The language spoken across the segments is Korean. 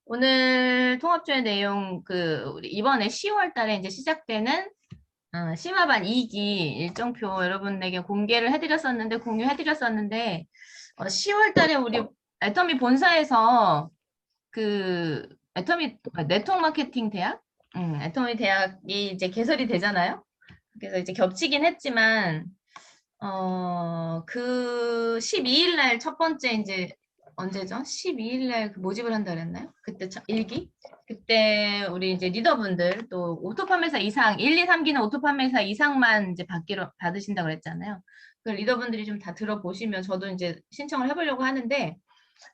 오늘 통합조회 내용 우리 이번에 10월 달에 이제 시작되는 심화반 2기 일정표 여러분에게 공개를 해드렸었는데 공유해드렸었는데 10월 달에 우리 애터미 본사에서 애터미 네트워크 마케팅 대학 애터미 대학이 이제 개설이 되잖아요. 그래서 이제 겹치긴 했지만 그 12일 날 첫 번째 이제 언제죠? 12일 날 모집을 한다 그랬나요? 그때 1기? 그때 우리 이제 리더분들 또 오토 판매사 이상 1, 2, 3기는 오토 판매사 이상만 이제 받으신다고 그랬잖아요. 그 리더분들이 좀 다 들어보시면 저도 이제 신청을 해보려고 하는데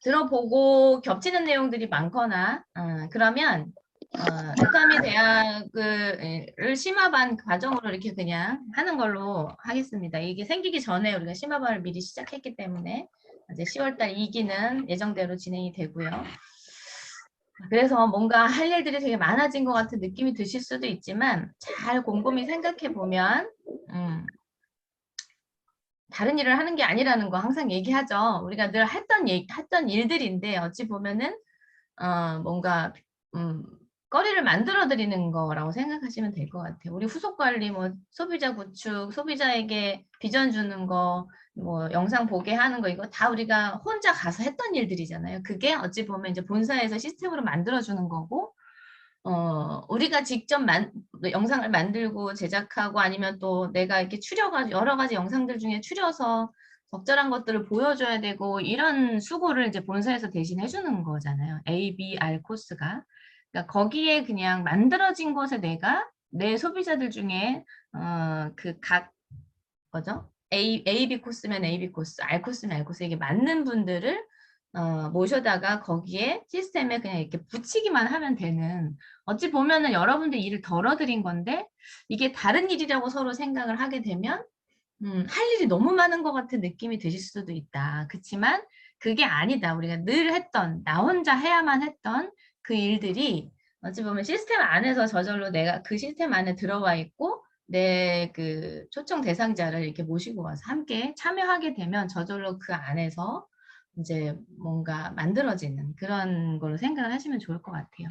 들어보고 겹치는 내용들이 많거나 그러면 애터미 대학을 심화반 과정으로 이렇게 그냥 하는 걸로 하겠습니다. 이게 생기기 전에 우리가 심화반을 미리 시작했기 때문에 이제 10월달 2기는 예정대로 진행이 되고요. 그래서 뭔가 할 일들이 되게 많아진 것 같은 느낌이 드실 수도 있지만 잘 곰곰이 생각해 보면 다른 일을 하는 게 아니라는 거 항상 얘기하죠. 우리가 늘 했던 일들인데 어찌 보면은 뭔가 거리를 만들어 드리는 거라고 생각하시면 될 것 같아요. 우리 후속 관리, 뭐 소비자 구축, 소비자에게 비전 주는 거, 뭐 영상 보게 하는 거 이거 다 우리가 혼자 가서 했던 일들이잖아요. 그게 어찌 보면 이제 본사에서 시스템으로 만들어 주는 거고 우리가 직접 영상을 만들고 제작하고 아니면 또 내가 이렇게 추려가지고 여러 가지 영상들 중에 추려서 적절한 것들을 보여줘야 되고 이런 수고를 이제 본사에서 대신 해주는 거잖아요. A, B, R 코스가. 그러니까 거기에 그냥 만들어진 것에 내가 내 소비자들 중에 뭐죠? A, B 코스면 A, B 코스, R 코스면 R 코스 이게 맞는 분들을 모셔다가 거기에 시스템에 그냥 이렇게 붙이기만 하면 되는 어찌 보면은 여러분들 일을 덜어드린 건데 이게 다른 일이라고 서로 생각을 하게 되면 할 일이 너무 많은 것 같은 느낌이 드실 수도 있다. 그렇지만 그게 아니다. 우리가 늘 했던 나 혼자 해야만 했던 그 일들이 어찌 보면 시스템 안에서 저절로 내가 그 시스템 안에 들어와 있고 내 그 초청 대상자를 이렇게 모시고 와서 함께 참여하게 되면 저절로 그 안에서 이제 뭔가 만들어지는 그런 걸로 생각을 하시면 좋을 것 같아요.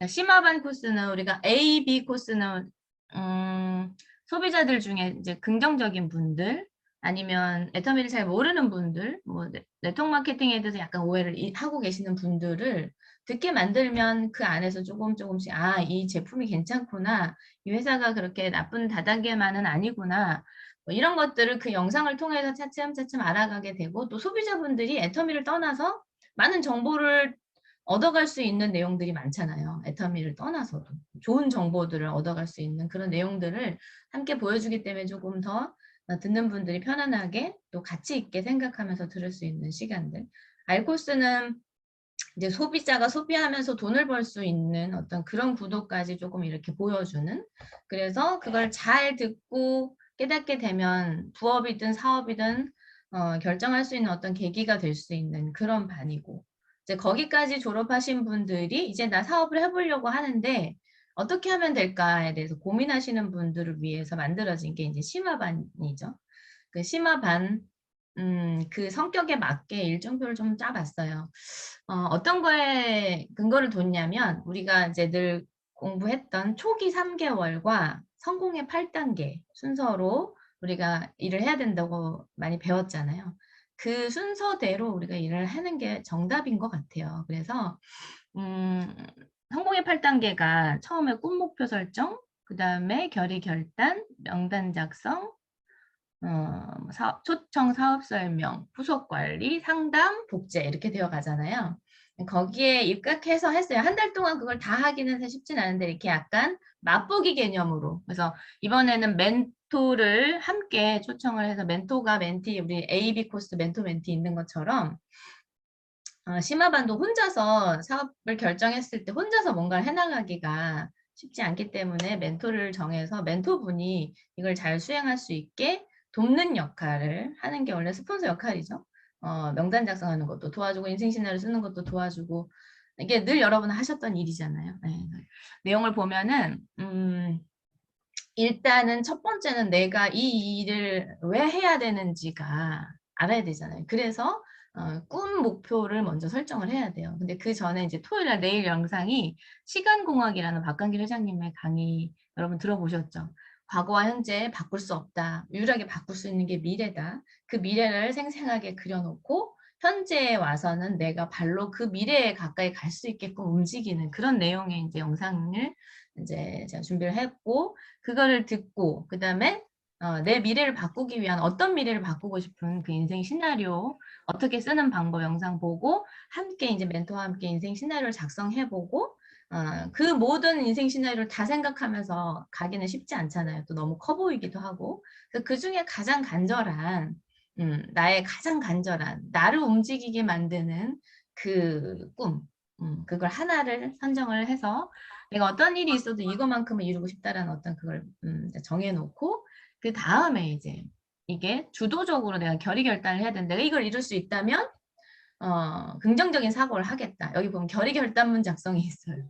심화반 코스는 우리가 A, B 코스는 소비자들 중에 이제 긍정적인 분들 아니면 애터미를 잘 모르는 분들, 뭐 네트워크 마케팅에 대해서 약간 오해를 하고 계시는 분들을 듣게 만들면 그 안에서 조금씩 이 제품이 괜찮구나, 이 회사가 그렇게 나쁜 다단계만은 아니구나, 뭐 이런 것들을 그 영상을 통해서 차츰차츰 알아가게 되고 또 소비자분들이 애터미를 떠나서 많은 정보를 얻어갈 수 있는 내용들이 많잖아요. 애터미를 떠나서도 좋은 정보들을 얻어갈 수 있는 그런 내용들을 함께 보여주기 때문에 조금 더 듣는 분들이 편안하게 또 가치 있게 생각하면서 들을 수 있는 시간들. 알코스는 이제 소비자가 소비하면서 돈을 벌 수 있는 어떤 그런 구도까지 조금 이렇게 보여주는, 그래서 그걸 잘 듣고 깨닫게 되면 부업이든 사업이든 결정할 수 있는 어떤 계기가 될 수 있는 그런 반이고, 이제 거기까지 졸업하신 분들이 이제 나 사업을 해보려고 하는데 어떻게 하면 될까에 대해서 고민하시는 분들을 위해서 만들어진 게 이제 심화반이죠. 그 심화반 그 성격에 맞게 일정표를 좀 짜봤어요. 어떤 거에 근거를 뒀냐면 우리가 이제 늘 공부했던 초기 3개월과 성공의 8단계 순서로 우리가 일을 해야 된다고 많이 배웠잖아요. 그 순서대로 우리가 일을 하는 게 정답인 것 같아요. 그래서 성공의 8단계가 처음에 꿈 목표 설정, 그 다음에 결의 결단, 명단 작성, 초청 사업 설명, 후속 관리, 상담, 복제 이렇게 되어 가잖아요. 거기에 입각해서 했어요. 한 달 동안 그걸 다 하기는 쉽진 않은데 이렇게 약간 맛보기 개념으로. 그래서 이번에는 멘토를 함께 초청을 해서 멘토가 멘티, 우리 AB 코스 멘토 멘티 있는 것처럼 심화반도 혼자서 사업을 결정했을 때 혼자서 뭔가를 해나가기가 쉽지 않기 때문에 멘토를 정해서 멘토분이 이걸 잘 수행할 수 있게 돕는 역할을 하는 게 원래 스폰서 역할이죠. 명단 작성하는 것도 도와주고 인생 시나리오 쓰는 것도 도와주고 이게 늘 여러분 하셨던 일이잖아요. 네. 내용을 보면은 일단은 첫 번째는 내가 이 일을 왜 해야 되는지가 알아야 되잖아요. 그래서 꿈 목표를 먼저 설정을 해야 돼요. 근데 그 전에 이제 토요일 날 내일 영상이 시간공학이라는 박광길 회장님의 강의 여러분 들어보셨죠? 과거와 현재 바꿀 수 없다. 유일하게 바꿀 수 있는 게 미래다. 그 미래를 생생하게 그려놓고 현재에 와서는 내가 발로 그 미래에 가까이 갈 수 있게끔 움직이는 그런 내용의 이제 영상을 이제 제가 준비를 했고, 그거를 듣고 그다음에 내 미래를 바꾸기 위한 어떤 미래를 바꾸고 싶은 그 인생 시나리오 어떻게 쓰는 방법 영상 보고 함께 이제 멘토와 함께 인생 시나리오를 작성해보고 그 모든 인생 시나리오를 다 생각하면서 가기는 쉽지 않잖아요. 또 너무 커 보이기도 하고. 그 중에 가장 간절한 나의 가장 간절한 나를 움직이게 만드는 그 꿈, 그걸 하나를 선정을 해서 내가 어떤 일이 있어도 이거만큼은 이루고 싶다라는 어떤 그걸 정해놓고 그 다음에 이제 이게 주도적으로 내가 결의결단을 해야 되는데 내가 이걸 이룰 수 있다면 긍정적인 사고를 하겠다. 여기 보면 결의결단문 작성이 있어요.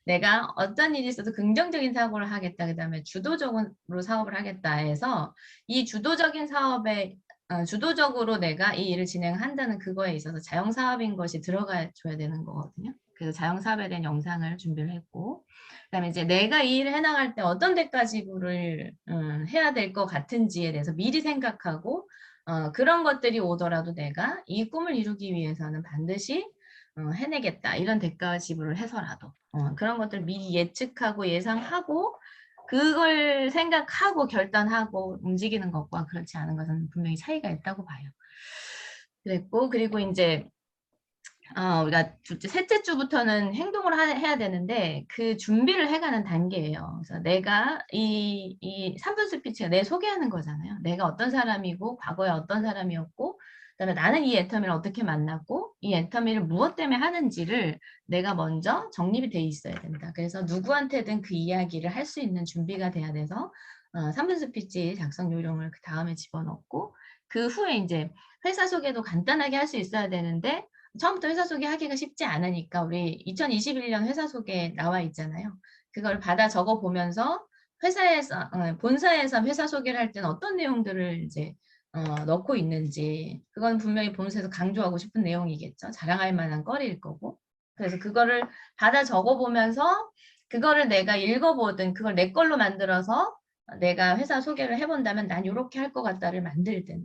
내가 어떤 일이 있어도 긍정적인 사고를 하겠다. 그 다음에 주도적으로 사업을 하겠다 해서 이 주도적인 사업에 주도적으로 내가 이 일을 진행한다는 그거에 있어서 자영사업인 것이 들어가 줘야 되는 거거든요. 그래서 자영사업에 대한 영상을 준비를 했고 그다음에 이제 내가 이 일을 해나갈 때 어떤 데까 지불을 해야 될 것 같은지에 대해서 미리 생각하고 그런 것들이 오더라도 내가 이 꿈을 이루기 위해서는 반드시 해내겠다. 이런 대가 지불을 해서라도 그런 것들 미리 예측하고 예상하고 그걸 생각하고 결단하고 움직이는 것과 그렇지 않은 것은 분명히 차이가 있다고 봐요. 그랬고 그리고 이제 우리가 셋째 주부터는 행동을 해야 되는데 그 준비를 해가는 단계예요. 그래서 내가 이 3분 스피치가 내 소개하는 거잖아요. 내가 어떤 사람이고 과거에 어떤 사람이었고 그다음에 나는 이 애터미를 어떻게 만났고 이 애터미를 무엇 때문에 하는지를 내가 먼저 정립이 돼 있어야 된다. 그래서 누구한테든 그 이야기를 할 수 있는 준비가 돼야 돼서 3분 스피치 작성 요령을 그 다음에 집어넣고 그 후에 이제 회사 소개도 간단하게 할 수 있어야 되는데 처음부터 회사 소개하기가 쉽지 않으니까 우리 2021년 회사 소개 나와 있잖아요. 그걸 받아 적어 보면서 회사에서 본사에서 회사 소개를 할 때는 어떤 내용들을 이제 넣고 있는지 그건 분명히 본사에서 강조하고 싶은 내용이겠죠. 자랑할 만한 거리일 거고. 그래서 그거를 받아 적어 보면서 그거를 내가 읽어보든 그걸 내 걸로 만들어서 내가 회사 소개를 해본다면 난 이렇게 할 것 같다를 만들든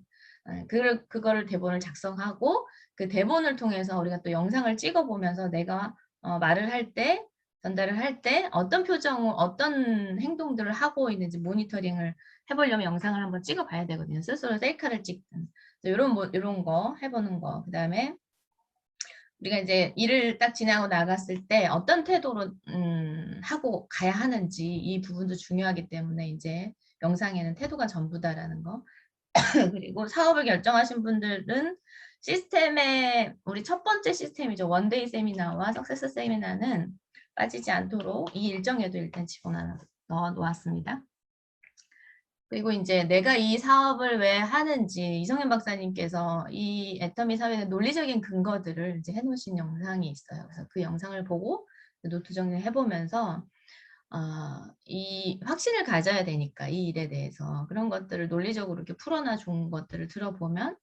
그거를 대본을 작성하고 그 대본을 통해서 우리가 또 영상을 찍어보면서 내가 말을 할 때, 전달을 할 때 어떤 표정, 어떤 행동들을 하고 있는지 모니터링을 해보려면 영상을 한번 찍어봐야 되거든요. 스스로 셀카를 찍든. 이런 거 해보는 거. 그 다음에 우리가 이제 일을 딱 지나고 나갔을 때 어떤 태도로 하고 가야 하는지 이 부분도 중요하기 때문에 이제 영상에는 태도가 전부다라는 거. 그리고 사업을 결정하신 분들은 시스템에 우리 첫 번째 시스템이죠. 원데이 세미나와 석세스 세미나는 빠지지 않도록 이 일정에도 일단 집어넣어 놓았습니다. 그리고 이제 내가 이 사업을 왜 하는지 이성현 박사님께서 이 애터미 사회의 논리적인 근거들을 이제 해놓으신 영상이 있어요. 그래서 그 영상을 보고 노트 정리를 해보면서 이 확신을 가져야 되니까 이 일에 대해서 그런 것들을 논리적으로 이렇게 풀어놔 준 것들을 들어보면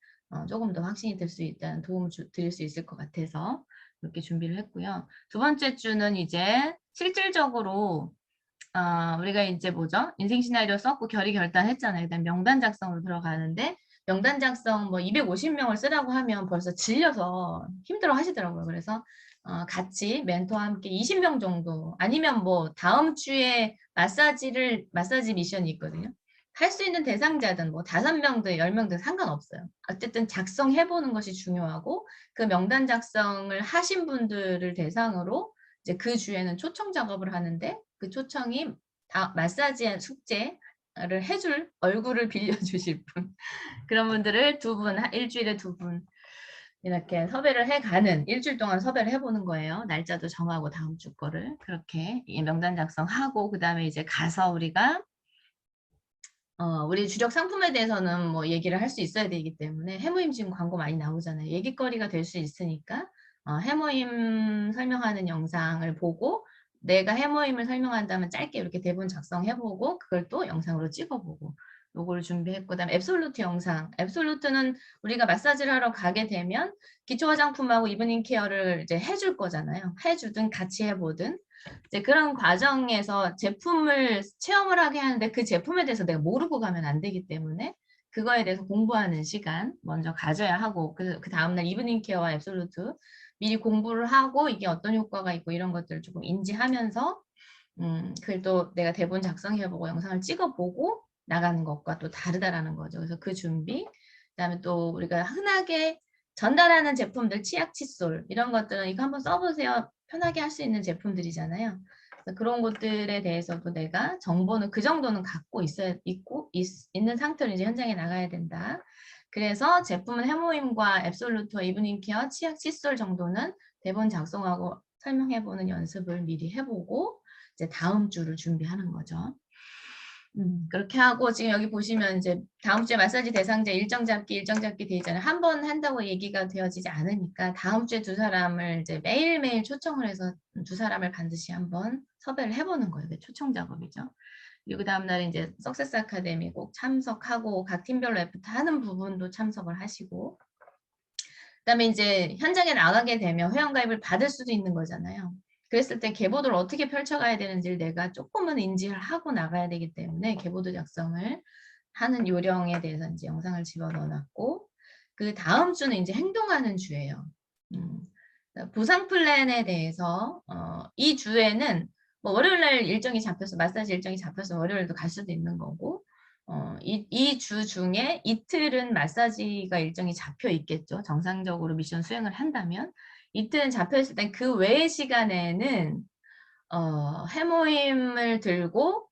조금 더 확신이 들 수 있다는 도움을 드릴 수 있을 것 같아서 이렇게 준비를 했고요. 두 번째 주는 이제 실질적으로 우리가 이제 뭐죠? 인생 시나리오 썼고 결의 결단했잖아요. 그다음 명단 작성으로 들어가는데 명단 작성 뭐 250명을 쓰라고 하면 벌써 질려서 힘들어 하시더라고요. 그래서 같이 멘토와 함께 20명 정도 아니면 뭐 다음 주에 마사지 미션이 있거든요. 할 수 있는 대상자든 뭐 5명든 10명든 상관없어요. 어쨌든 작성해보는 것이 중요하고 그 명단 작성을 하신 분들을 대상으로 이제 그 주에는 초청 작업을 하는데 그 초청이 마사지 숙제를 해줄 얼굴을 빌려주실 분 그런 분들을 일주일에 2분 이렇게 섭외를 해가는 일주일 동안 섭외를 해보는 거예요. 날짜도 정하고 다음 주 거를 그렇게 명단 작성하고 그 다음에 이제 가서 우리가 우리 주력 상품에 대해서는 뭐 얘기를 할 수 있어야 되기 때문에 해모임 지금 광고 많이 나오잖아요. 얘기거리가 될 수 있으니까 해모임 설명하는 영상을 보고 내가 해모임을 설명한다면 짧게 이렇게 대본 작성해보고 그걸 또 영상으로 찍어보고 요거를 준비했고, 그다음에 앱솔루트 영상. 앱솔루트는 우리가 마사지를 하러 가게 되면 기초 화장품하고 이브닝 케어를 이제 해줄 거잖아요. 해주든 같이 해보든. 이제 그런 과정에서 제품을 체험을 하게 하는데 그 제품에 대해서 내가 모르고 가면 안 되기 때문에 그거에 대해서 공부하는 시간 먼저 가져야 하고, 그 다음날 이브닝 케어와 앱솔루트 미리 공부를 하고 이게 어떤 효과가 있고 이런 것들을 조금 인지하면서 그걸 또 내가 대본 작성해보고 영상을 찍어보고 나가는 것과 또 다르다라는 거죠. 그래서 그 준비, 그다음에 또 우리가 흔하게 전달하는 제품들, 치약, 칫솔 이런 것들은 이거 한번 써보세요. 편하게 할 수 있는 제품들이잖아요. 그래서 그런 것들에 대해서도 내가 정보는 그 정도는 갖고 있는 상태로 이제 현장에 나가야 된다. 그래서 제품은 해모임과 앱솔루트와 이브닝 케어, 치약, 칫솔 정도는 대본 작성하고 설명해보는 연습을 미리 해보고 이제 다음 주를 준비하는 거죠. 그렇게 하고 지금 여기 보시면 이제 다음 주에 마사지 대상자 일정 잡기 돼 있잖아요. 한 번 한다고 얘기가 되어지지 않으니까 다음 주에 두 사람을 이제 매일매일 초청을 해서 두 사람을 반드시 한번 섭외를 해보는 거예요. 초청 작업이죠. 그리고 다음날 이제 석세스 아카데미 꼭 참석하고 각 팀별로 애프터 하는 부분도 참석을 하시고, 그다음에 이제 현장에 나가게 되면 회원가입을 받을 수도 있는 거잖아요. 그랬을 때 계보도를 어떻게 펼쳐가야 되는지를 내가 조금은 인지를 하고 나가야 되기 때문에 계보도 작성을 하는 요령에 대해서 이제 영상을 집어넣어놨고, 그 다음 주는 이제 행동하는 주예요. 보상 플랜에 대해서 이 주에는 뭐 월요일날 일정이 잡혀서 마사지 일정이 잡혀서 월요일도 갈 수도 있는 거고, 이 주 중에 이틀은 마사지가 일정이 잡혀 있겠죠. 정상적으로 미션 수행을 한다면 이틀은 잡혀 있을 때 그 외의 시간에는 해모임을 들고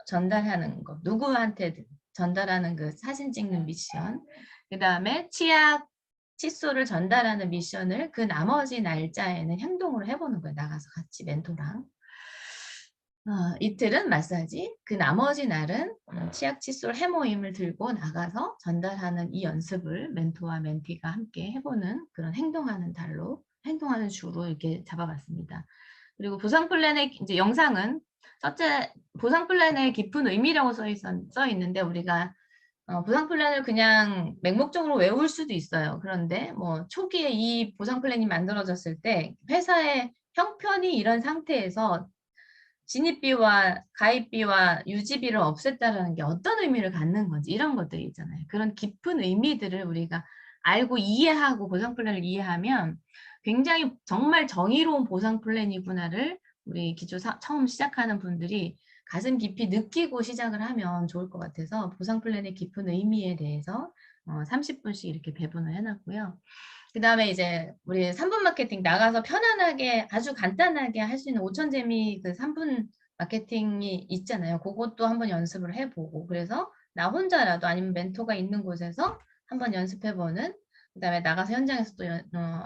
전달하는 거, 누구한테 전달하는 그 사진 찍는 미션, 그 다음에 치약, 칫솔을 전달하는 미션을 그 나머지 날짜에는 행동으로 해보는 거예요. 나가서 같이 멘토랑. 이틀은 마사지, 그 나머지 날은 치약, 칫솔, 해모임을 들고 나가서 전달하는 이 연습을 멘토와 멘티가 함께 해보는 그런 행동하는 주로 이렇게 잡아봤습니다. 그리고 보상 플랜의 이제 영상은 첫째, 보상 플랜의 깊은 의미라고 써 있는데 우리가 보상 플랜을 그냥 맹목적으로 외울 수도 있어요. 그런데 뭐 초기에 이 보상 플랜이 만들어졌을 때 회사의 형편이 이런 상태에서 진입비와 가입비와 유지비를 없앴다라는 게 어떤 의미를 갖는 건지 이런 것들이 있잖아요. 그런 깊은 의미들을 우리가 알고 이해하고 보상 플랜을 이해하면 굉장히 정말 정의로운 보상 플랜이구나를 우리 처음 시작하는 분들이 가슴 깊이 느끼고 시작을 하면 좋을 것 같아서 보상 플랜의 깊은 의미에 대해서 30분씩 이렇게 배분을 해놨고요. 그 다음에 이제 우리 3분 마케팅 나가서 편안하게 아주 간단하게 할 수 있는 5천 재미 그 3분 마케팅이 있잖아요. 그것도 한번 연습을 해보고, 그래서 나 혼자라도 아니면 멘토가 있는 곳에서 한번 연습해보는, 그 다음에 나가서 현장에서 또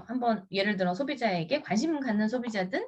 한번 예를 들어 소비자에게 관심 갖는 소비자든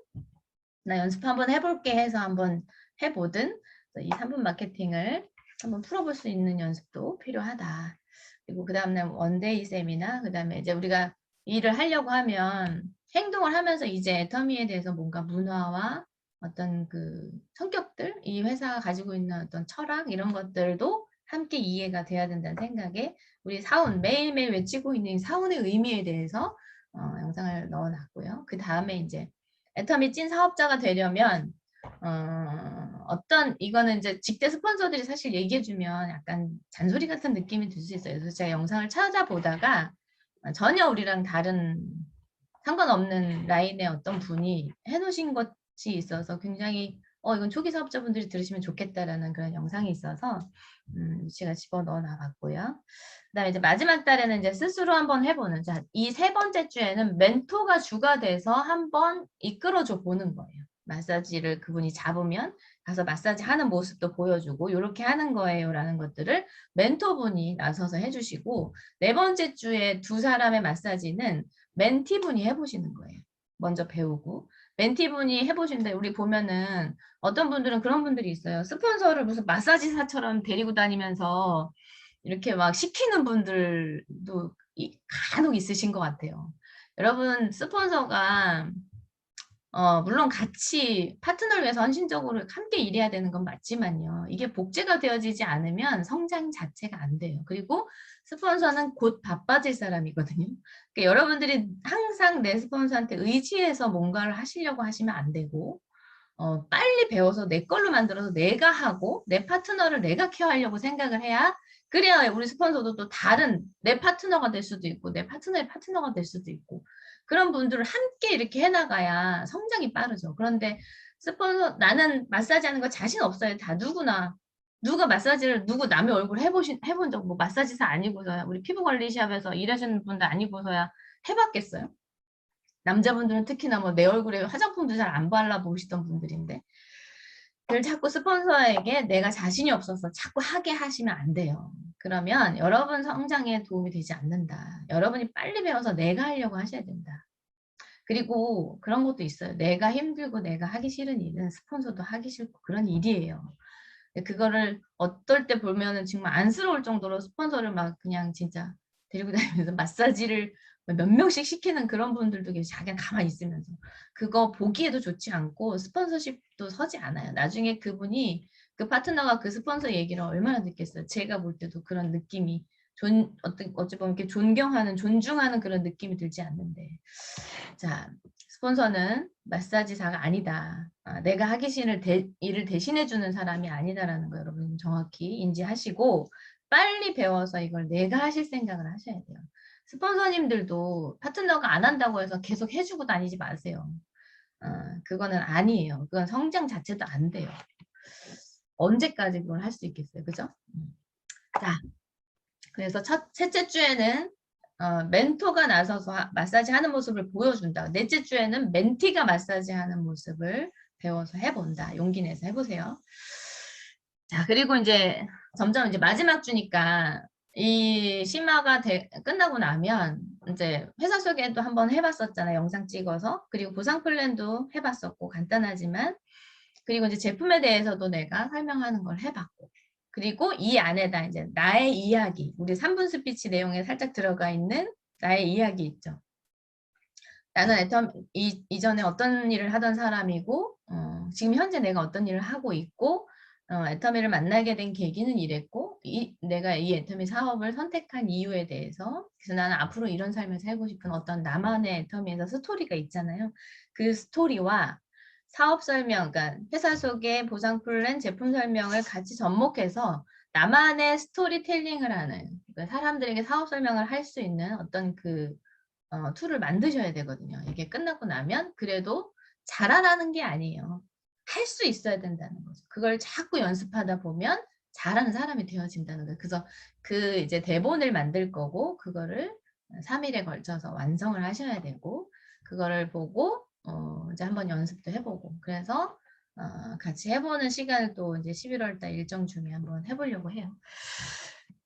나 연습 한번 해볼게 해서 한번 해보든 이 3분 마케팅을 한번 풀어볼 수 있는 연습도 필요하다. 그리고 그 다음날 원데이 세미나, 그 다음에 이제 우리가 일을 하려고 하면 행동을 하면서 이제 애터미에 대해서 뭔가 문화와 어떤 그 성격들, 이 회사가 가지고 있는 어떤 철학 이런 것들도 함께 이해가 돼야 된다는 생각에 우리 사운, 매일매일 외치고 있는 사운의 의미에 대해서 영상을 넣어놨고요. 그 다음에 이제 애터미 찐 사업자가 되려면 이거는 이제 직대 스폰서들이 사실 얘기해주면 약간 잔소리 같은 느낌이 들 수 있어요. 그래서 제가 영상을 찾아보다가 전혀 우리랑 다른 상관없는 라인의 어떤 분이 해놓으신 것이 있어서 굉장히 이건 초기 사업자분들이 들으시면 좋겠다라는 그런 영상이 있어서 제가 집어넣어 놔봤고요. 그다음에 이제 마지막 달에는 이제 스스로 한번 해보는, 이 세 번째 주에는 멘토가 주가 돼서 한번 이끌어줘 보는 거예요. 마사지를 그분이 잡으면 가서 마사지 하는 모습도 보여주고 이렇게 하는 거예요라는 것들을 멘토분이 나서서 해주시고, 네 번째 주에 두 사람의 마사지는 멘티분이 해보시는 거예요. 먼저 배우고 멘티분이 해보시는데 우리 보면은 어떤 분들은 그런 분들이 있어요. 스폰서를 무슨 마사지사처럼 데리고 다니면서 이렇게 막 시키는 분들도 간혹 있으신 것 같아요. 여러분, 스폰서가 물론 같이 파트너를 위해서 헌신적으로 함께 일해야 되는 건 맞지만요. 이게 복제가 되어지지 않으면 성장 자체가 안 돼요. 그리고 스폰서는 곧 바빠질 사람이거든요. 그러니까 여러분들이 항상 내 스폰서한테 의지해서 뭔가를 하시려고 하시면 안 되고, 빨리 배워서 내 걸로 만들어서 내가 하고 내 파트너를 내가 케어하려고 생각을 해야, 그래야 우리 스폰서도 또 다른 내 파트너가 될 수도 있고 내 파트너의 파트너가 될 수도 있고, 그런 분들을 함께 이렇게 해나가야 성장이 빠르죠. 그런데 스폰서, 나는 마사지 하는 거 자신 없어요. 다 누구나. 누가 마사지를, 누구 남의 얼굴 해본 적, 뭐 마사지사 아니고서야, 우리 피부관리샵에서 일하시는 분들 아니고서야 해봤겠어요? 남자분들은 특히나 뭐 내 얼굴에 화장품도 잘 안 발라보시던 분들인데, 그걸 자꾸 스폰서에게 내가 자신이 없어서 자꾸 하게 하시면 안 돼요. 그러면 여러분 성장에 도움이 되지 않는다. 여러분이 빨리 배워서 내가 하려고 하셔야 된다. 그리고 그런 것도 있어요. 내가 힘들고 내가 하기 싫은 일은 스폰서도 하기 싫고 그런 일이에요. 그거를 어떨 때 보면은 정말 안쓰러울 정도로 스폰서를 막 그냥 진짜 데리고 다니면서 마사지를 몇 명씩 시키는 그런 분들도 계시고, 자기는 가만히 있으면서 그거 보기에도 좋지 않고 스폰서십도 서지 않아요. 나중에 그분이, 그 파트너가 그 스폰서 얘기를 얼마나 듣겠어요. 제가 볼 때도 그런 느낌이, 어찌 보면 이렇게 존경하는, 존중하는 그런 느낌이 들지 않는데, 자, 스폰서는 마사지사가 아니다. 내가 하기 싫은 일을 대신해주는 사람이 아니다라는 거 여러분 정확히 인지하시고, 빨리 배워서 이걸 내가 하실 생각을 하셔야 돼요. 스폰서님들도 파트너가 안 한다고 해서 계속 해주고 다니지 마세요. 그거는 아니에요. 그건 성장 자체도 안 돼요. 언제까지 그걸 할 수 있겠어요. 그죠? 자, 그래서 셋째 주에는 멘토가 나서서 마사지 하는 모습을 보여준다. 넷째 주에는 멘티가 마사지 하는 모습을 배워서 해본다. 용기 내서 해보세요. 자, 그리고 이제 점점 이제 마지막 주니까 이 심화가 끝나고 나면 이제 회사 소개도 한번 해봤었잖아요. 영상 찍어서. 그리고 보상 플랜도 해봤었고, 간단하지만. 그리고 이제 제품에 대해서도 내가 설명하는 걸 해봤고. 그리고 이 안에다 이제 나의 이야기, 우리 3분 스피치 내용에 살짝 들어가 있는 나의 이야기 있죠. 나는 이전에 어떤 일을 하던 사람이고, 지금 현재 내가 어떤 일을 하고 있고, 애터미를 만나게 된 계기는 이랬고, 내가 이 애터미 사업을 선택한 이유에 대해서, 그래서 나는 앞으로 이런 삶을 살고 싶은 어떤 나만의 애터미에서 스토리가 있잖아요. 그 스토리와 사업 설명, 그러니까 회사 소개, 보상 플랜, 제품 설명을 같이 접목해서 나만의 스토리텔링을 하는, 그러니까 사람들에게 사업 설명을 할 수 있는 어떤 그 툴을 만드셔야 되거든요. 이게 끝나고 나면 그래도 잘하라는 게 아니에요. 할 수 있어야 된다는 거죠. 그걸 자꾸 연습하다 보면 잘하는 사람이 되어진다는 거예요. 그래서 그 이제 대본을 만들 거고, 그거를 3일에 걸쳐서 완성을 하셔야 되고, 그거를 보고 이제 한번 연습도 해보고, 그래서 같이 해보는 시간을 또 이제 11월 달 일정 중에 한번 해보려고 해요.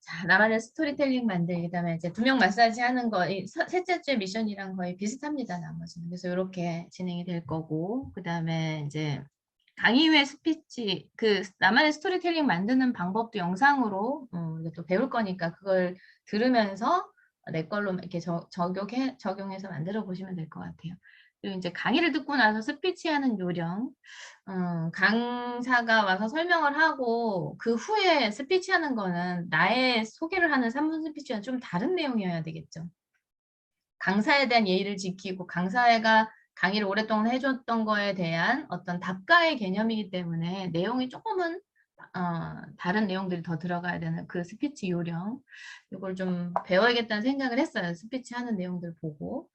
자, 나만의 스토리텔링 만들기, 그다음에 이제 2명 마사지 하는 거, 셋째 주 미션이랑 거의 비슷합니다, 나머지는. 그래서 이렇게 진행이 될 거고, 그다음에 이제 강의 후에 스피치, 그 나만의 스토리텔링 만드는 방법도 영상으로 이제 또 배울 거니까 그걸 들으면서 내 걸로 이렇게 적용해서 만들어 보시면 될 것 같아요. 그리고 이제 강의를 듣고 나서 스피치하는 요령, 강사가 와서 설명을 하고 그 후에 스피치하는 거는 나의 소개를 하는 3분 스피치와 좀 다른 내용이어야 되겠죠. 강사에 대한 예의를 지키고 강사가 강의를 오랫동안 해줬던 거에 대한 어떤 답가의 개념이기 때문에 내용이 조금은 다른 내용들이 더 들어가야 되는 그 스피치 요령, 이걸 좀 배워야겠다는 생각을 했어요. 스피치 하는 내용들 보고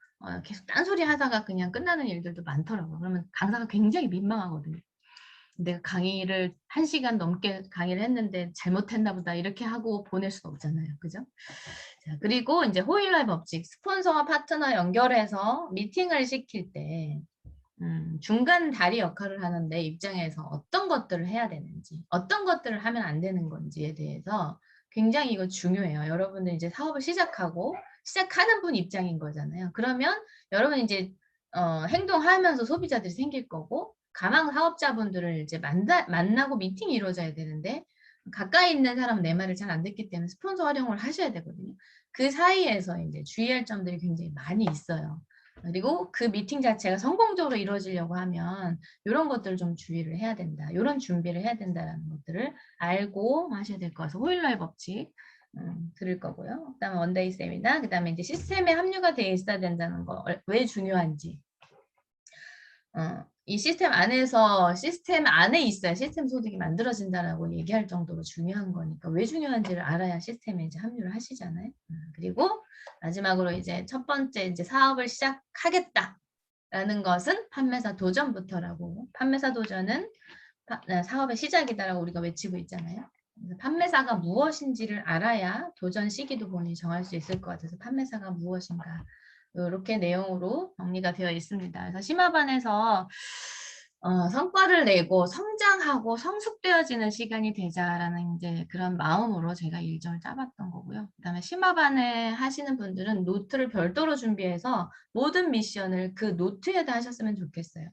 계속 딴소리 하다가 그냥 끝나는 일들도 많더라고요. 그러면 강사가 굉장히 민망하거든요. 내가 강의를 1시간 넘게 강의를 했는데 잘못했나 보다 이렇게 하고 보낼 수 없잖아요. 그죠? 자, 그리고 이제 호일러의 법칙, 스폰서와 파트너 연결해서 미팅을 시킬 때 중간 다리 역할을 하는 내 입장에서 어떤 것들을 해야 되는지, 어떤 것들을 하면 안 되는 건지에 대해서 굉장히 이거 중요해요. 여러분들 이제 사업을 시작하는 분 입장인 거잖아요. 그러면 여러분 이제 행동하면서 소비자들이 생길 거고, 가망 사업자분들을 이제 만나고 미팅이 이루어져야 되는데, 가까이 있는 사람은 내 말을 잘 안 듣기 때문에 스폰서 활용을 하셔야 되거든요. 그 사이에서 이제 주의할 점들이 굉장히 많이 있어요. 그리고 그 미팅 자체가 성공적으로 이루어지려고 하면 이런 것들을 좀 주의를 해야 된다. 이런 준비를 해야 된다는 것들을 알고 하셔야 될 것 같아서 호일러의 법칙 들을 거고요. 그다음에 원데이 세미나, 그다음에 이제 시스템에 합류가 돼 있어야 된다는 거 왜 중요한지. 이 시스템 안에서 시스템 안에 있어야 시스템 소득이 만들어진다라고 얘기할 정도로 중요한 거니까 왜 중요한지를 알아야 시스템에 이제 합류를 하시잖아요. 그리고 마지막으로 이제 첫 번째 이제 사업을 시작하겠다라는 것은 판매사 도전부터라고. 판매사 도전은 사업의 시작이다라고 우리가 외치고 있잖아요. 판매사가 무엇인지를 알아야 도전 시기도 본인이 정할 수 있을 것 같아서 판매사가 무엇인가 이렇게 내용으로 정리가 되어 있습니다. 그래서 심화반에서 성과를 내고 성장하고 성숙되어지는 시간이 되자라는 이제 그런 마음으로 제가 일정을 짜봤던 거고요. 그다음에 심화반에 하시는 분들은 노트를 별도로 준비해서 모든 미션을 그 노트에다 하셨으면 좋겠어요.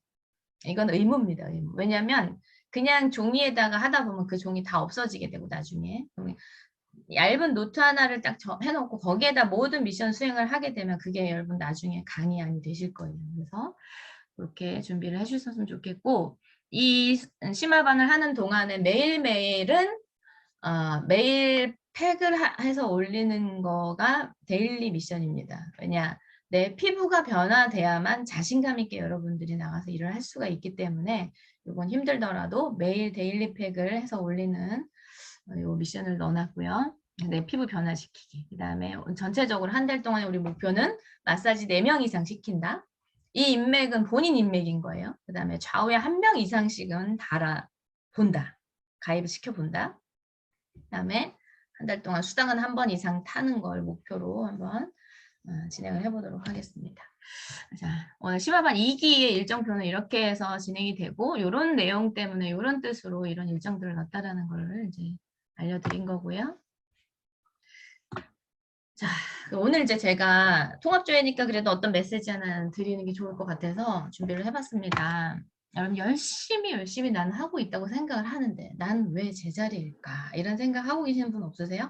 이건 의무입니다. 의무. 왜냐하면 그냥 종이에다가 하다 보면 그 종이 다 없어지게 되고 나중에 얇은 노트 하나를 딱 해놓고 거기에다 모든 미션 수행을 하게 되면 그게 여러분 나중에 강의안이 되실 거예요. 그래서 그렇게 준비를 해주셨으면 좋겠고 이 심화반을 하는 동안에 매일매일은 매일 팩을 해서 올리는 거가 데일리 미션입니다. 왜냐? 내 피부가 변화돼야만 자신감 있게 여러분들이 나가서 일을 할 수가 있기 때문에 이건 힘들더라도 매일 데일리 팩을 해서 올리는 요 미션을 넣어놨고요. 내 피부 변화시키기. 그 다음에 전체적으로 한 달 동안의 우리 목표는 마사지 4명 이상 시킨다. 이 인맥은 본인 인맥인 거예요. 그 다음에 좌우에 1명 이상씩은 본다. 가입을 시켜본다. 그 다음에 한 달 동안 수당은 1번 이상 타는 걸 목표로 한번 진행을 해보도록 하겠습니다. 자, 오늘 심화반 2기의 일정표는 이렇게 해서 진행이 되고 이런 내용 때문에 이런 뜻으로 이런 일정들을 넣었다라는 걸 이제 알려드린 거고요. 자, 오늘 이제 제가 통합조회니까 그래도 어떤 메시지 하나 드리는 게 좋을 것 같아서 준비를 해봤습니다. 여러분 열심히 나는 하고 있다고 생각을 하는데 난 왜 제자리일까? 이런 생각하고 계시는 분 없으세요?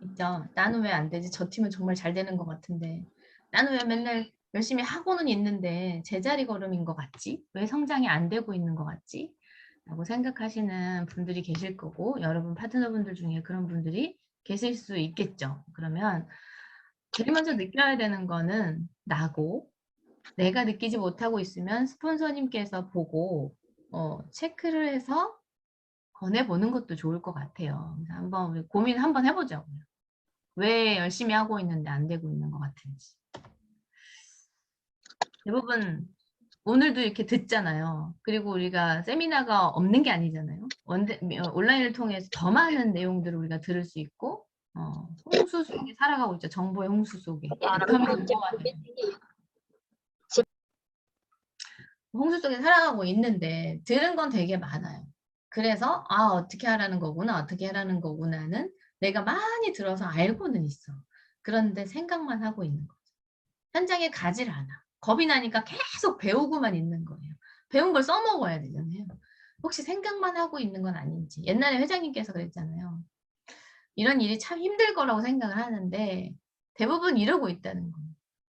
있죠. 나는 왜 안 되지? 저 팀은 정말 잘 되는 것 같은데 나는 왜 맨날 열심히 하고는 있는데 제자리 걸음인 것 같지? 왜 성장이 안 되고 있는 것 같지? 라고 생각하시는 분들이 계실 거고 여러분 파트너분들 중에 그런 분들이 계실 수 있겠죠. 그러면 제일 먼저 느껴야 되는 거는 나고 내가 느끼지 못하고 있으면 스폰서님께서 보고 체크를 해서 권해보는 것도 좋을 것 같아요. 한번 고민 한번 해보죠. 왜 열심히 하고 있는데 안 되고 있는 것 같은지. 대부분 오늘도 이렇게 듣잖아요. 그리고 우리가 세미나가 없는 게 아니잖아요. 온라인을 통해서 더 많은 내용들을 우리가 들을 수 있고 홍수 속에 살아가고 있죠. 정보의 홍수 속에. 홍수 속에 살아가고 있는데 들은 건 되게 많아요. 그래서 어떻게 하라는 거구나 어떻게 하라는 거구나는 내가 많이 들어서 알고는 있어. 그런데 생각만 하고 있는 거죠. 현장에 가지를 않아. 겁이 나니까 계속 배우고만 있는 거예요. 배운 걸 써먹어야 되잖아요. 혹시 생각만 하고 있는 건 아닌지. 옛날에 회장님께서 그랬잖아요. 이런 일이 참 힘들 거라고 생각을 하는데 대부분 이러고 있다는 거예요.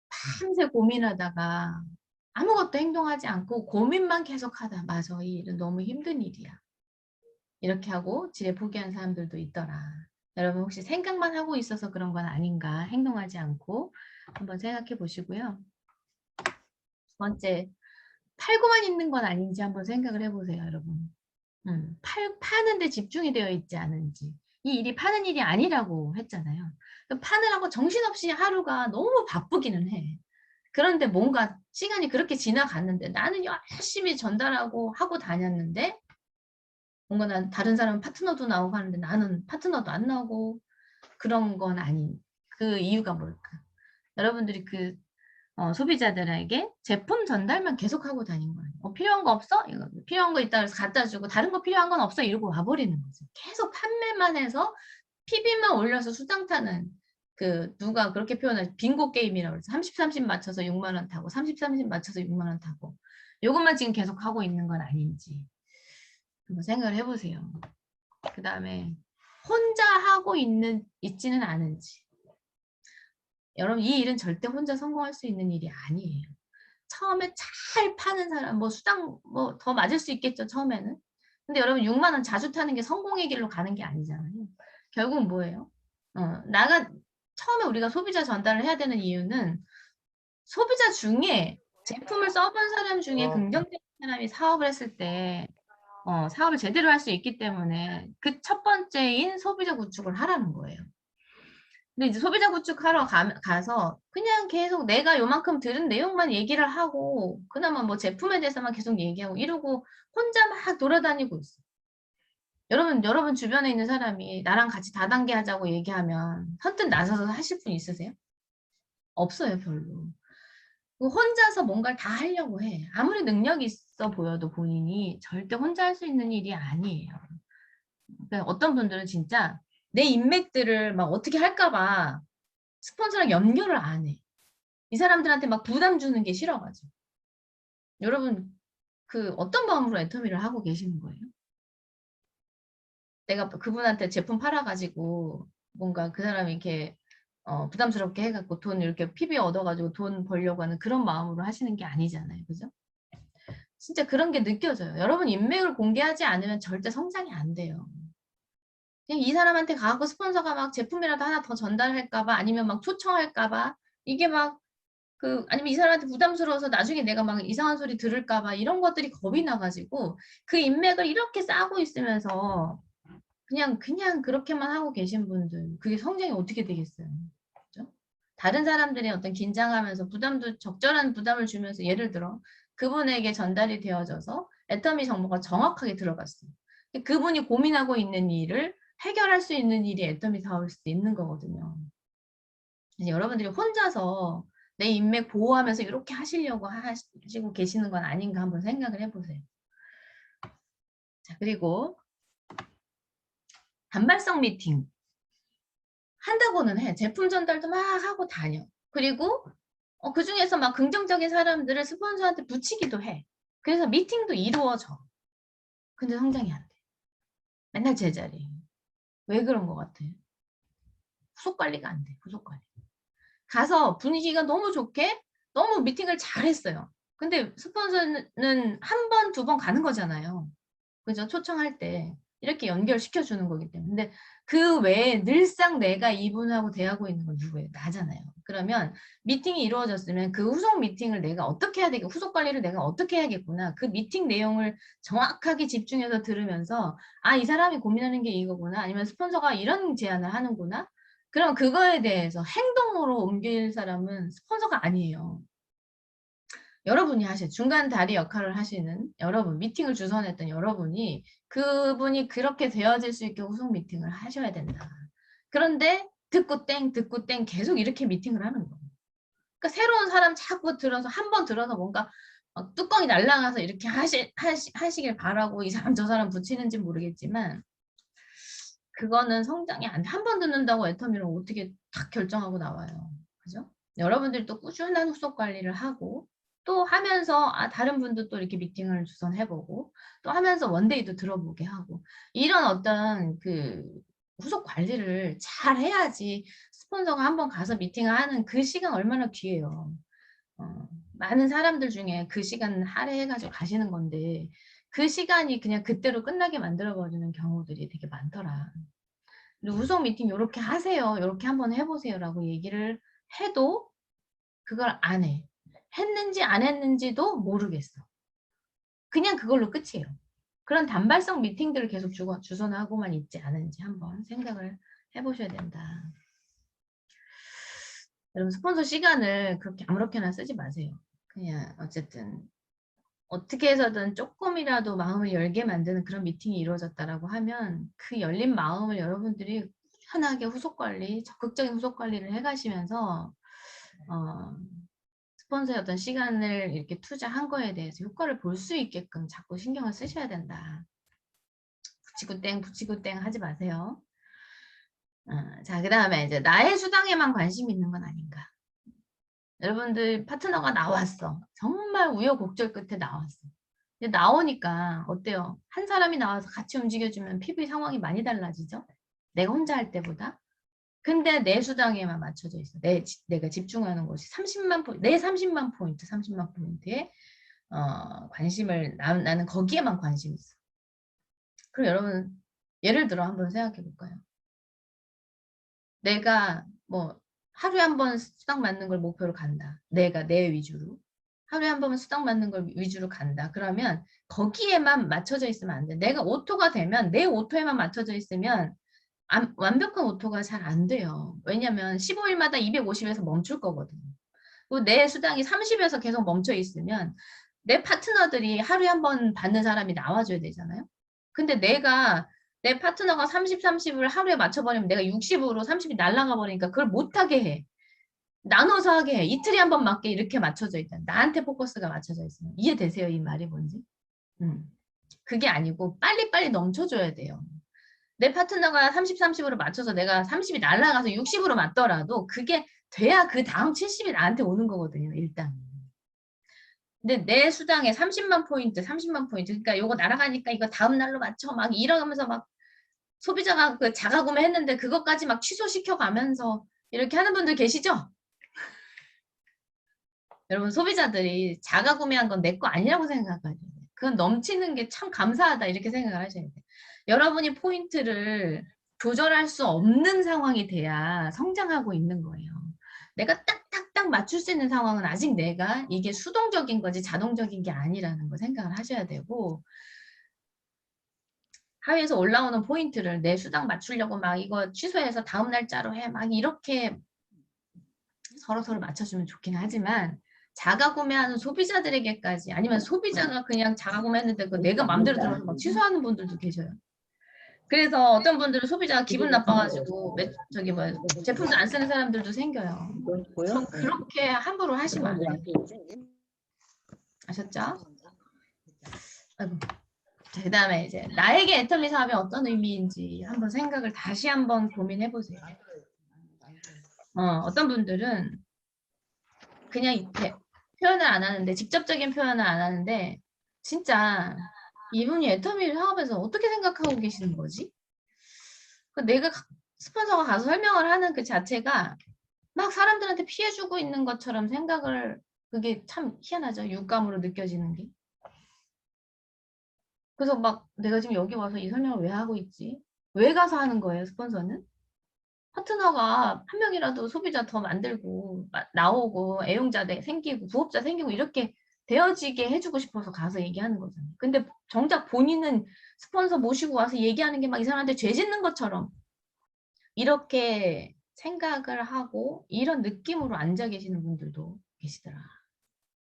밤새 고민하다가 아무것도 행동하지 않고 고민만 계속하다. 맞아, 이 일은 너무 힘든 일이야. 이렇게 하고 지레 포기한 사람들도 있더라. 여러분 혹시 생각만 하고 있어서 그런 건 아닌가? 행동하지 않고 한번 생각해 보시고요. 두 번째, 팔고만 있는 건 아닌지 한번 생각을 해보세요, 여러분. 파는데 집중이 되어 있지 않은지. 이 일이 파는 일이 아니라고 했잖아요. 파느라고 정신없이 하루가 너무 바쁘기는 해. 그런데 뭔가 시간이 그렇게 지나갔는데 나는 열심히 전달하고 하고 다녔는데 뭔가 난 다른 사람은 파트너도 나오고 하는데 나는 파트너도 안 나오고 그런 건 아닌 그 이유가 뭘까? 여러분들이 소비자들에게 제품 전달만 계속하고 다닌 거예요. 필요한 거 없어? 이거 필요한 거 있다 그래서 갖다 주고 다른 거 필요한 건 없어? 이러고 와버리는 거죠. 계속 판매만 해서 PB만 올려서 수당 타는 누가 그렇게 표현하지? 빙고 게임이라고 해서 30, 30 맞춰서 6만 원 타고 30, 30 맞춰서 6만 원 타고 이것만 지금 계속 하고 있는 건 아닌지 한번 생각을 해보세요. 그 다음에 혼자 하고 있지는 않은지 여러분 이 일은 절대 혼자 성공할 수 있는 일이 아니에요. 처음에 잘 파는 사람 뭐 수당 뭐 더 맞을 수 있겠죠 처음에는. 근데 여러분 6만 원 자주 타는 게 성공의 길로 가는 게 아니잖아요. 결국 뭐예요? 나가 처음에 우리가 소비자 전달을 해야 되는 이유는 소비자 중에 제품을 써본 사람 중에 긍정적인 사람이 사업을 했을 때 사업을 제대로 할 수 있기 때문에 그 첫 번째인 소비자 구축을 하라는 거예요. 근데 이제 소비자 구축하러 가서 그냥 계속 내가 요만큼 들은 내용만 얘기를 하고 그나마 뭐 제품에 대해서만 계속 얘기하고 이러고 혼자 막 돌아다니고 있어. 여러분 주변에 있는 사람이 나랑 같이 다단계 하자고 얘기하면 선뜻 나서서 하실 분 있으세요? 없어요, 별로. 혼자서 뭔가를 다 하려고 해. 아무리 능력이 있어 보여도 본인이 절대 혼자 할 수 있는 일이 아니에요. 그러니까 어떤 분들은 진짜 내 인맥들을 막 어떻게 할까 봐 스폰서랑 연결을 안 해. 이 사람들한테 막 부담 주는 게 싫어가지고. 여러분 그 어떤 마음으로 애터미를 하고 계시는 거예요? 내가 그분한테 제품 팔아가지고 뭔가 그 사람이 이렇게 부담스럽게 해갖고 돈 이렇게 PB 얻어가지고 돈 벌려고 하는 그런 마음으로 하시는 게 아니잖아요. 그죠? 진짜 그런 게 느껴져요. 여러분 인맥을 공개하지 않으면 절대 성장이 안 돼요. 그냥 이 사람한테 가고 스폰서가 막 제품이라도 하나 더 전달할까봐 아니면 막 초청할까봐 이게 막 아니면 이 사람한테 부담스러워서 나중에 내가 막 이상한 소리 들을까봐 이런 것들이 겁이 나가지고 그 인맥을 이렇게 쌓고 있으면서 그냥 그렇게만 하고 계신 분들 그게 성장이 어떻게 되겠어요? 그죠? 다른 사람들이 어떤 긴장하면서 부담도 적절한 부담을 주면서 예를 들어 그분에게 전달이 되어져서 애터미 정보가 정확하게 들어갔어요. 그분이 고민하고 있는 일을 해결할 수 있는 일이 애터미 사업일 수도 있는 거거든요. 여러분들이 혼자서 내 인맥 보호하면서 이렇게 하시려고 하시고 계시는 건 아닌가 한번 생각을 해보세요. 자, 그리고 단발성 미팅 한다고는 해. 제품 전달도 막 하고 다녀. 그리고 그 중에서 막 긍정적인 사람들을 스폰서한테 붙이기도 해. 그래서 미팅도 이루어져. 근데 성장이 안 돼. 맨날 제자리. 왜 그런 것 같아? 후속 관리가 안 돼. 후속 관리. 가서 분위기가 너무 좋게 너무 미팅을 잘했어요. 근데 스폰서는 한 번, 두 번 가는 거잖아요. 그죠? 초청할 때 이렇게 연결시켜 주는 거기 때문에. 근데 그 외에 늘상 내가 이분하고 대하고 있는 건 누구예요? 나잖아요. 그러면 미팅이 이루어졌으면 그 후속 미팅을 내가 어떻게 해야 되겠고 후속 관리를 내가 어떻게 해야겠구나. 그 미팅 내용을 정확하게 집중해서 들으면서 아, 이 사람이 고민하는 게 이거구나. 아니면 스폰서가 이런 제안을 하는구나. 그럼 그거에 대해서 행동으로 옮길 사람은 스폰서가 아니에요. 여러분이 중간 다리 역할을 하시는 여러분, 미팅을 주선했던 여러분이 그분이 그렇게 되어질 수 있게 후속 미팅을 하셔야 된다. 그런데 듣고 땡 계속 이렇게 미팅을 하는 거예요. 그러니까 새로운 사람 자꾸 들어서 한 번 들어서 뭔가 뚜껑이 날라가서 이렇게 하시길 바라고 이 사람 저 사람 붙이는지 모르겠지만 그거는 성장이 안 돼. 한 번 듣는다고 애터미를 어떻게 딱 결정하고 나와요. 그죠? 여러분들이 또 꾸준한 후속 관리를 하고 또 하면서 다른 분도 또 이렇게 미팅을 주선해보고 또 하면서 원데이도 들어보게 하고 이런 어떤 그 후속 관리를 잘 해야지 스폰서가 한번 가서 미팅을 하는 그 시간 얼마나 귀해요. 많은 사람들 중에 그 시간 할애해가지고 가시는 건데 그 시간이 그냥 그때로 끝나게 만들어버리는 경우들이 되게 많더라. 후속 미팅 이렇게 하세요. 이렇게 한번 해보세요라고 얘기를 해도 그걸 안 해. 했는지 안 했는지도 모르겠어. 그냥 그걸로 끝이에요. 그런 단발성 미팅들을 계속 주선하고만 있지 않은지 한번 생각을 해보셔야 된다. 여러분 스폰서 시간을 그렇게 아무렇게나 쓰지 마세요. 그냥 어쨌든 어떻게 해서든 조금이라도 마음을 열게 만드는 그런 미팅이 이루어졌다라고 하면 그 열린 마음을 여러분들이 편하게 후속 관리, 적극적인 후속 관리를 해가시면서 스폰서의 어떤 시간을 이렇게 투자한 거에 대해서 효과를 볼 수 있게끔 자꾸 신경을 쓰셔야 된다. 붙이고 땡 하지 마세요. 자, 그 다음에 이제 나의 수당에만 관심 있는 건 아닌가. 여러분들 파트너가 나왔어. 정말 우여곡절 끝에 나왔어. 근데 나오니까 어때요? 한 사람이 나와서 같이 움직여주면 PV 상황이 많이 달라지죠? 내가 혼자 할 때보다. 근데 내 수당에만 맞춰져 있어. 내가 집중하는 곳이 30만 포인트, 내 30만 포인트, 30만 포인트에 관심을 나는 거기에만 관심이 있어. 그럼 여러분 예를 들어 한번 생각해 볼까요? 내가 뭐 하루에 한 번 수당 맞는 걸 목표로 간다. 내가 내 위주로. 하루에 한 번 수당 맞는 걸 위주로 간다. 그러면 거기에만 맞춰져 있으면 안 돼. 내가 오토가 되면 내 오토에만 맞춰져 있으면 완벽한 오토가 잘 안 돼요. 왜냐면 15일마다 250에서 멈출 거거든요. 그리고 내 수당이 30에서 계속 멈춰 있으면 내 파트너들이 하루에 한 번 받는 사람이 나와줘야 되잖아요. 근데 내 파트너가 30, 30을 하루에 맞춰버리면 내가 60으로 30이 날아가 버리니까 그걸 못하게 해. 나눠서 하게 해. 이틀에 한 번 맞게 이렇게 맞춰져 있다. 나한테 포커스가 맞춰져 있으면. 이해되세요? 이 말이 뭔지? 그게 아니고 빨리빨리 넘쳐줘야 돼요. 내 파트너가 30, 30으로 맞춰서 내가 30이 날아가서 60으로 맞더라도 그게 돼야 그 다음 70이 나한테 오는 거거든요. 일단. 근데 내 수당에 30만 포인트, 30만 포인트. 그러니까 요거 날아가니까 이거 다음 날로 맞춰 막 이러면서 막 소비자가 그 자가 구매했는데 그것까지 막 취소시켜 가면서 이렇게 하는 분들 계시죠? 여러분 소비자들이 자가 구매한 건 내 거 아니라고 생각하셔야 돼요. 그건 넘치는 게 참 감사하다 이렇게 생각을 하셔야 돼요. 여러분이 포인트를 조절할 수 없는 상황이 돼야 성장하고 있는 거예요. 내가 딱딱딱 맞출 수 있는 상황은 아직 내가 이게 수동적인 거지 자동적인 게 아니라는 거 생각을 하셔야 되고 하위에서 올라오는 포인트를 내 수당 맞추려고 막 이거 취소해서 다음 날짜로 해 막 이렇게 서로 맞춰주면 좋긴 하지만 자가 구매하는 소비자들에게까지 아니면 소비자가 그냥 자가 구매했는데 그 내가 마음대로 들어서 막 취소하는 분들도 계셔요. 그래서 어떤 분들은 소비자가 기분 나빠가지고 저기 뭐 제품도 안 쓰는 사람들도 생겨요. 그렇게 함부로 하시면 안 돼요. 아셨죠? 아이고. 그 다음에 이제 나에게 애터미 사업이 어떤 의미인지 한번 생각을 다시 한번 고민해 보세요. 어떤 분들은 그냥 이렇게 표현을 안 하는데 직접적인 표현을 안 하는데 진짜 이분이 애터미 사업에서 어떻게 생각하고 계시는 거지? 내가 스폰서가 가서 설명을 하는 그 자체가 막 사람들한테 피해주고 있는 것처럼 생각을 그게 참 희한하죠. 육감으로 느껴지는 게. 그래서 막 내가 지금 여기 와서 이 설명을 왜 하고 있지? 왜 가서 하는 거예요, 스폰서는? 파트너가 한 명이라도 소비자 더 만들고 나오고 애용자 생기고 부업자 생기고 이렇게 되어지게 해주고 싶어서 가서 얘기하는 거잖아요. 근데 정작 본인은 스폰서 모시고 와서 얘기하는 게 막 이 사람한테 죄 짓는 것처럼 이렇게 생각을 하고 이런 느낌으로 앉아 계시는 분들도 계시더라.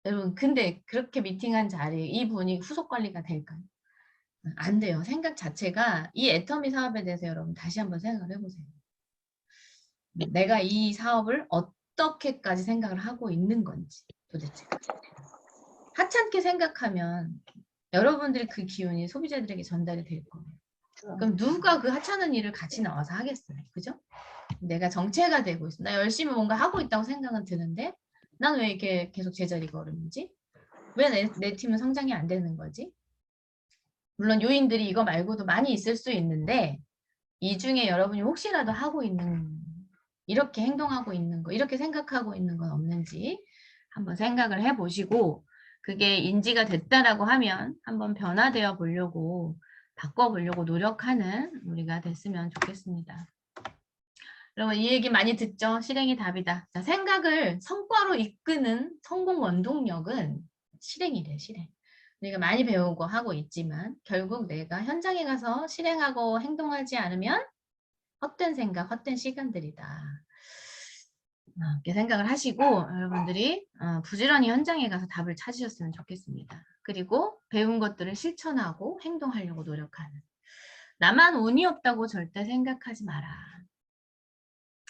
여러분 근데 그렇게 미팅한 자리에 이분이 후속 관리가 될까요? 안 돼요. 생각 자체가 이 애터미 사업에 대해서 여러분 다시 한번 생각을 해보세요. 내가 이 사업을 어떻게까지 생각을 하고 있는 건지 도대체. 하찮게 생각하면 여러분들이 그 기운이 소비자들에게 전달이 될 거예요. 그럼 누가 그 하찮은 일을 같이 나와서 하겠어요. 그죠? 내가 정체가 되고 있어. 나 열심히 뭔가 하고 있다고 생각은 드는데 난 왜 이렇게 계속 제자리 걸음이지? 왜 내 팀은 성장이 안 되는 거지? 물론 요인들이 이거 말고도 많이 있을 수 있는데 이 중에 여러분이 혹시라도 하고 있는 이렇게 행동하고 있는 거 이렇게 생각하고 있는 건 없는지 한번 생각을 해보시고 그게 인지가 됐다라고 하면 한번 변화되어 보려고 바꿔보려고 노력하는 우리가 됐으면 좋겠습니다. 여러분 이 얘기 많이 듣죠? 실행이 답이다. 자, 생각을 성과로 이끄는 성공 원동력은 실행이래, 실행. 우리가 많이 배우고 하고 있지만 결국 내가 현장에 가서 실행하고 행동하지 않으면 헛된 생각, 헛된 시간들이다. 이렇게 생각을 하시고 여러분들이 부지런히 현장에 가서 답을 찾으셨으면 좋겠습니다. 그리고 배운 것들을 실천하고 행동하려고 노력하는. 나만 운이 없다고 절대 생각하지 마라.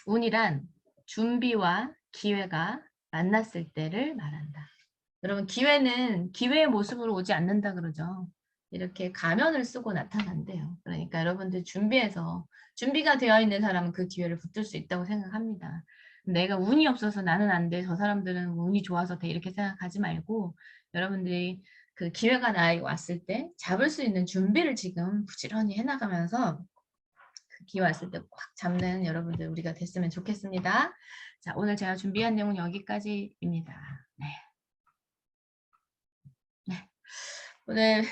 운이란 준비와 기회가 만났을 때를 말한다. 여러분 기회는 기회의 모습으로 오지 않는다 그러죠. 이렇게 가면을 쓰고 나타난대요. 그러니까 여러분들 준비가 되어 있는 사람은 그 기회를 붙들 수 있다고 생각합니다. 내가 운이 없어서 나는 안 돼. 저 사람들은 운이 좋아서 돼. 이렇게 생각하지 말고 여러분들이 그 기회가 나에게 왔을 때 잡을 수 있는 준비를 지금 부지런히 해나가면서 그 기회 왔을 때 꽉 잡는 여러분들 우리가 됐으면 좋겠습니다. 자, 오늘 제가 준비한 내용은 여기까지입니다. 네. 네. 오늘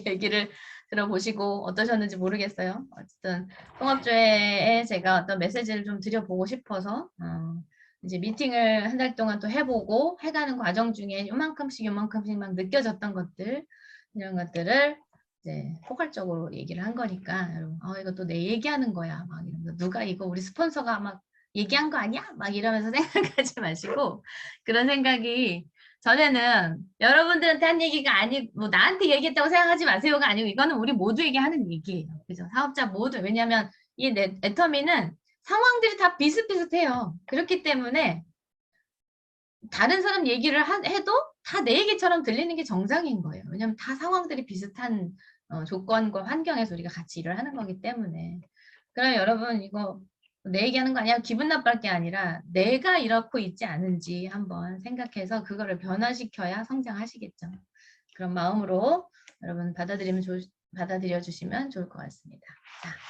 얘기를 들어보시고 어떠셨는지 모르겠어요. 어쨌든 통합조회에 제가 어떤 메시지를 좀 드려보고 싶어서 이제 미팅을 한 달 동안 또 해보고 해가는 과정 중에 요만큼씩 막 느껴졌던 것들 이런 것들을 이제 포괄적으로 얘기를 한 거니까 여러분 이거 또 내 얘기하는 거야 막 이러면서 누가 이거 우리 스폰서가 막 얘기한 거 아니야? 막 이러면서 생각하지 마시고 그런 생각이 전에는 여러분들한테 한 얘기가 아니 뭐 나한테 얘기했다고 생각하지 마세요가 아니고 이거는 우리 모두에게 하는 얘기예요. 그죠? 사업자 모두 왜냐하면 이 애터미는 상황들이 다 비슷비슷해요. 그렇기 때문에 다른 사람 얘기를 해도 다 내 얘기처럼 들리는 게 정상인 거예요. 왜냐하면 다 상황들이 비슷한 조건과 환경에서 우리가 같이 일을 하는 거기 때문에 그럼 여러분 이거 내 얘기하는 거 아니야? 기분 나쁠 게 아니라 내가 이렇고 있지 않은지 한번 생각해서 그거를 변화시켜야 성장하시겠죠. 그런 마음으로 여러분 받아들여 주시면 좋을 것 같습니다. 자.